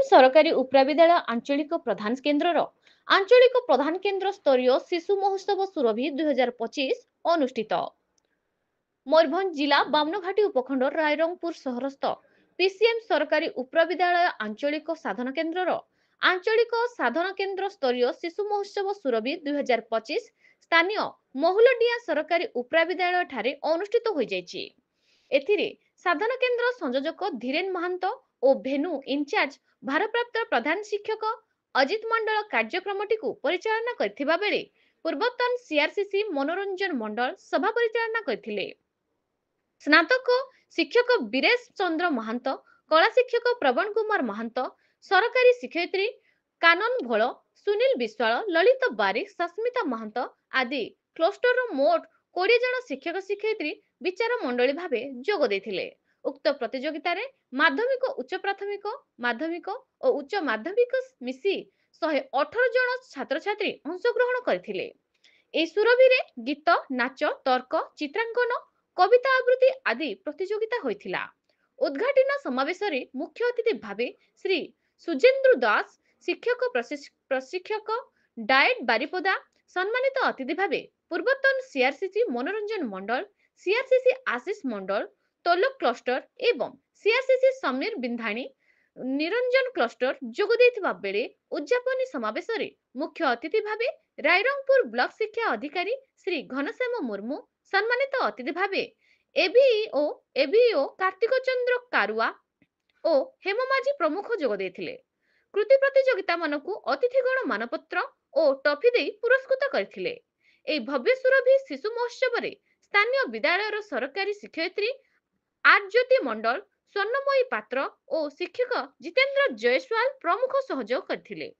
सरकारी उप्राविद्यालय आंचलिक प्रधान केन्द्र आंचलिक प्रधान केन्द्र स्तरीय शिशु महोत्सव सुरभि 2025 अनुष्ठित। मयूरभंज जिला बामनघाटी उपखंड रायरंगपुर सहरस्थ पीसीएम सरकारी उप्राविद्यालय आंचलिक साधन केन्द्र आंचलिक साधन केन्द्र स्तरीय शिशु महोत्सव सुरभि 2025 स्थानीय महुलडिया सरकारी उप्राविद्यालय ठारे अनुष्ठित हो जाइछि। एथिरे साधन केन्द्र संयोजक धीरेन महांत और भेनु इनचार्ज भारप्राप्त प्रधान शिक्षक अजित मंडल कार्यक्रमटी परिचालना करथिबा बेले पूर्वतन सीआरसीसी मनोरंजन मंडल सभा परिचालना करथिले। स्नातक शिक्षक बीरेश चंद्र महांत, कला शिक्षक प्रवण कुमार महांत, सरकारी शिक्षयित्री कानन भोल, सुनील विश्वाल, ललित बारिक, सस्मिता महांत आदि क्लस्टर मोट 20 जन शिक्षक शिक्षयित्री विचार मंडली भावे जोग देथिले। उक्त प्रतियोगिता रे माध्यमिक उच्च प्राथमिक माध्यमिक और उच्च माध्यमिक मिसी 118 जन छात्र छात्री अंशग्रहण करथिले। ए सुरभि रे गीत, नाच, तर्क, चित्रांकन, कविता आवृत्ति आदि प्रतियोगिता होइथिला। उद्घाटन समावेश रे मुख्य अतिथि भावे श्री सुजेंद्र दास, शिक्षक प्रशिक्षक डाएट बारिपदा, सम्मानित अतिथि भावे पूर्वतन सीआरसीसी मनोरंजन मंडल, सीआरसीसी आशीष मंडल, तोलक क्लस्टर एवं सीआरसीसी समीर बिंधाणी निरंजन क्लस्टर जोग देथिबा बेले उद्यापनी समावेश रे मुख्य अतिथि भावे रायरंगपुर ब्लॉक शिक्षा अधिकारी श्री घनश्याम मुर्मू, सम्मानित अतिथि भावे एबीओ कार्तिक चंद्र कारुआ और हेममाझी प्रमुख जोग देथिले। कृति प्रतियोगिता मानकु अतिथिगण मानपत्र और टॉफी दे पुरस्कृत करथिले। ए भव्य सुरभि शिशु महोत्सव रे स्थानीय विद्यालय सरकारी शिक्षयित्री आर्ज्योति मंडल, स्वर्णमयी पात्र और शिक्षक जितेंद्र जयसवाल प्रमुख सहयोग करथिले।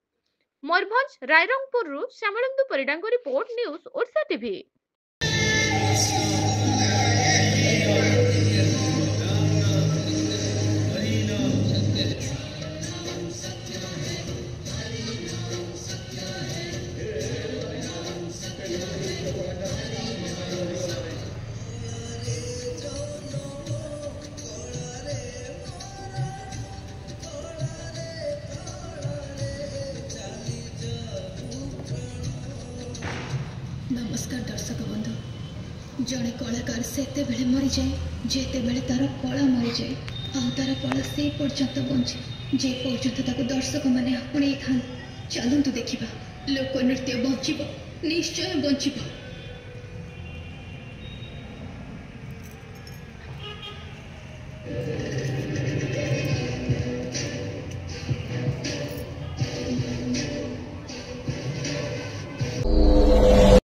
मयूरभंज रायरंगपुर रु श्यामलेन्दु परिडांग रिपोर्ट न्यूज ओडिशा टीवी। नमस्कार दर्शक बंधु, जड़े कलाकार से मरी जाए जेते बेले तार कला मरी जाए आ तार कला से पर्यंत बंचे जे पर्यंत ताको दर्शक माने आपणे था। चलतु देखा लोक नृत्य बंचिब, निश्चय बंचिब।